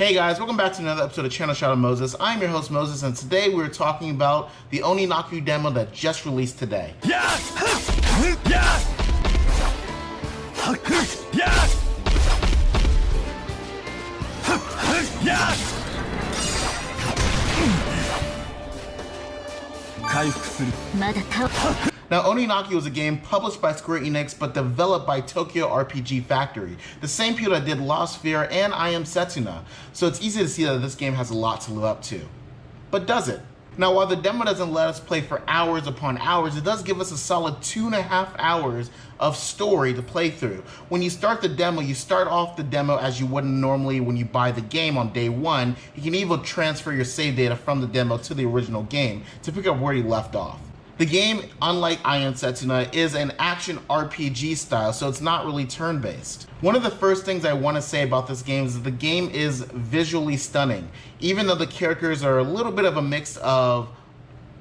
Hey guys, welcome back to another episode of Channel Shout Out Moses. I'm your host Moses, and today we're talking about the Oninaki Demo that just released today. Now, Oninaki was a game published by Square Enix but developed by Tokyo RPG Factory, the same people that did Lost Sphere and I Am Setsuna, so it's easy to see that this game has a lot to live up to. But does it? Now, while the demo doesn't let us play for hours upon hours, it does give us a solid 2.5 hours of story to play through. When you start the demo, you start off the demo as you wouldn't normally when you buy the game on day one. You can even transfer your save data from the demo to the original game to pick up where you left off. The game, unlike I Am Setsuna, is an action RPG style, so it's not really turn-based. One of the first things I want to say about this game is that the game is visually stunning. Even though the characters are a little bit of a mix of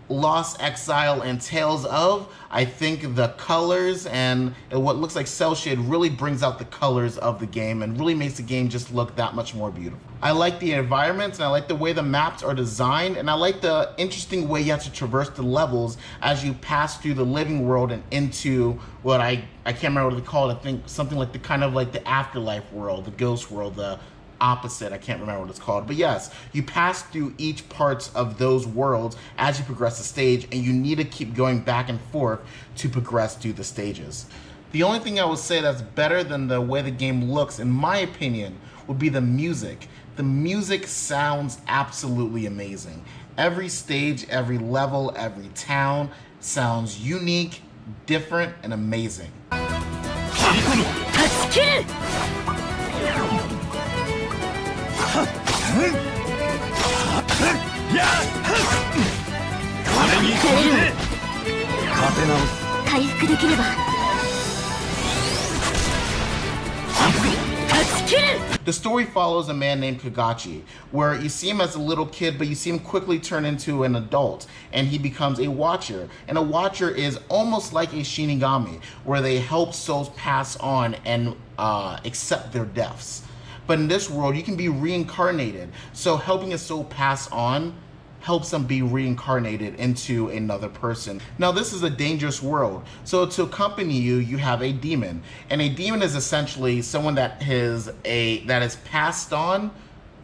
Lost Exile and Tales of, I think the colors and what looks like cel shade really brings out the colors of the game and really makes the game just look that much more beautiful. I like the environments, and I like the way the maps are designed, and I like the interesting way you have to traverse the levels as you pass through the living world and into what I can't remember what they call it. I think something like the afterlife world, the ghost world, the opposite, I can't remember what it's called. But yes, you pass through each parts of those worlds as you progress the stage, and you need to keep going back and forth to progress through the stages. The only thing I would say that's better than the way the game looks, in my opinion, would be the music. The music sounds absolutely amazing. Every stage, every level, every town sounds unique, different, and amazing. The story follows a man named Kagachi, where you see him as a little kid, but you see him quickly turn into an adult, and he becomes a watcher. And a watcher is almost like a Shinigami, where they help souls pass on and accept their deaths. But in this world, you can be reincarnated, so helping a soul pass on helps them be reincarnated into another person. Now, this is a dangerous world, so to accompany you, you have a demon, and a demon is essentially someone that is passed on,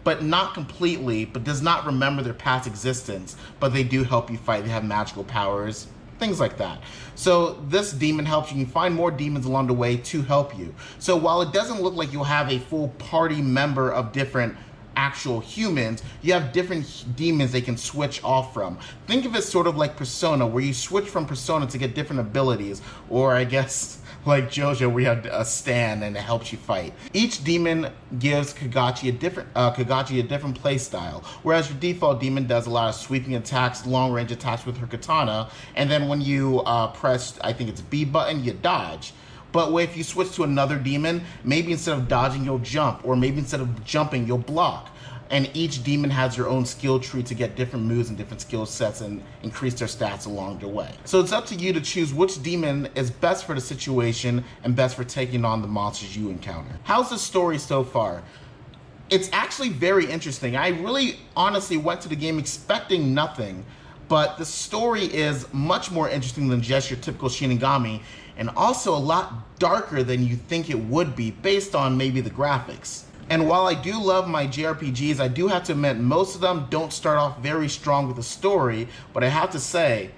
but not completely, but does not remember their past existence, but they do help you fight. They have magical powers, things like that. So this demon helps you. You find more demons along the way to help you. So while it doesn't look like you'll have a full party member of different actual humans, you have different demons they can switch off from. Think of it sort of like Persona, where you switch from Persona to get different abilities, or I guess like JoJo, where you have a stand and it helps you fight. Each demon gives Kagachi a different play style, whereas your default demon does a lot of sweeping attacks, long range attacks with her katana, and then when you press, I think it's B button, you dodge. But if you switch to another demon, maybe instead of dodging, you'll jump, or maybe instead of jumping, you'll block. And each demon has their own skill tree to get different moves and different skill sets and increase their stats along the way. So it's up to you to choose which demon is best for the situation and best for taking on the monsters you encounter. How's the story so far? It's actually very interesting. I really honestly went to the game expecting nothing, but the story is much more interesting than just your typical Shinigami, and also a lot darker than you think it would be based on maybe the graphics. And while I do love my JRPGs, I do have to admit most of them don't start off very strong with the story, but I have to say,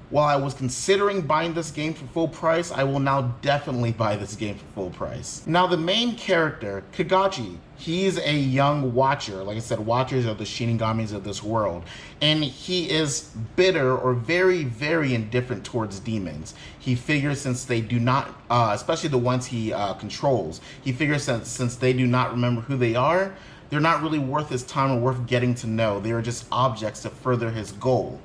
while I was considering buying this game for full price, I will now definitely buy this game for full price. Now, the main character, Kagachi, he's a young watcher. Like I said, watchers are the Shinigamis of this world. And he is bitter or very, very indifferent towards demons. He figures since they do not, especially the ones he controls, he figures since they do not remember who they are, they're not really worth his time or worth getting to know. They are just objects to further his goal.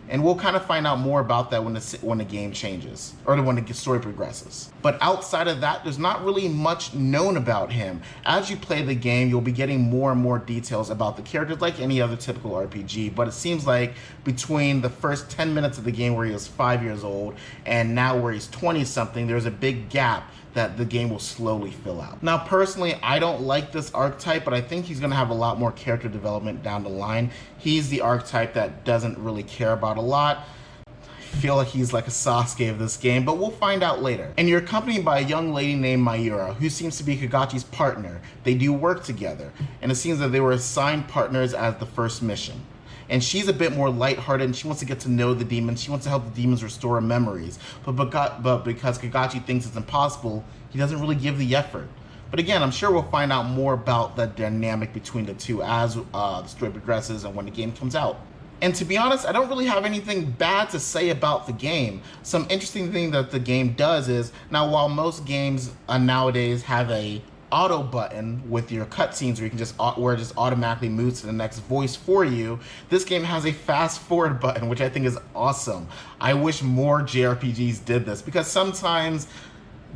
And we'll kind of find out more about that when the game changes, or when the story progresses. But outside of that, there's not really much known about him. As you play the game, you'll be getting more and more details about the characters like any other typical RPG, but it seems like between the first 10 minutes of the game where he was 5 years old and now where he's 20-something, there's a big gap that the game will slowly fill out. Now, personally, I don't like this archetype, but I think he's gonna have a lot more character development down the line. He's the archetype that doesn't really care about a lot. I feel like he's like a Sasuke of this game, but we'll find out later. And you're accompanied by a young lady named Mayura, who seems to be Kagachi's partner. They do work together, and it seems that they were assigned partners as the first mission. And she's a bit more lighthearted, and she wants to get to know the demons. She wants to help the demons restore memories. But because Kagachi thinks it's impossible, he doesn't really give the effort. But again, I'm sure we'll find out more about the dynamic between the two as the story progresses and when the game comes out. And to be honest, I don't really have anything bad to say about the game. Some interesting thing that the game does is, now while most games nowadays have a auto button with your cutscenes where you can just automatically moves to the next voice for you, this game has a fast forward button, which I think is awesome. I wish more JRPGs did this, because sometimes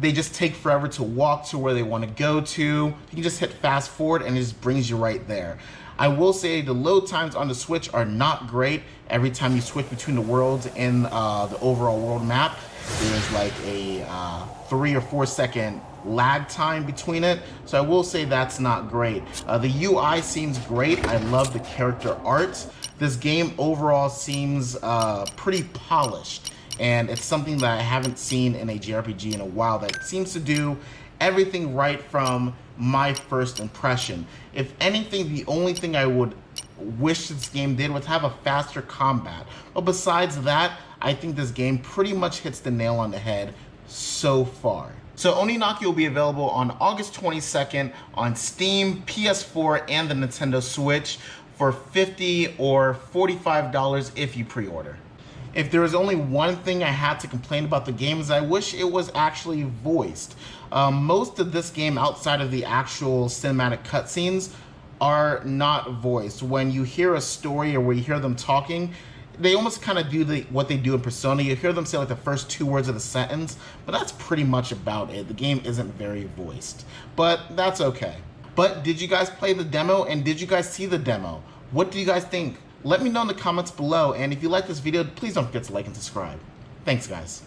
they just take forever to walk to where they want to go to. You can just hit fast forward and it just brings you right there. I will say the load times on the Switch are not great. Every time you switch between the worlds in the overall world map, there's like a 3 or 4 second lag time between it. So I will say that's not great. The UI seems great. I love the character art. This game overall seems pretty polished, and it's something that I haven't seen in a JRPG in a while that seems to do everything right from my first impression. If anything, the only thing I would wish this game did was have a faster combat. But besides that, I think this game pretty much hits the nail on the head so far. So Oninaki will be available on August 22nd on Steam, PS4, and the Nintendo Switch for $50 or $45 if you pre-order. If there was only one thing I had to complain about the game, is I wish it was actually voiced. Most of this game, outside of the actual cinematic cutscenes, are not voiced. When you hear a story or when you hear them talking, they almost kind of do what they do in Persona. You hear them say like the first 2 words of the sentence, but that's pretty much about it. The game isn't very voiced, but that's okay. But did you guys play the demo, and did you guys see the demo? What do you guys think? Let me know in the comments below, and if you like this video, please don't forget to like and subscribe. Thanks, guys.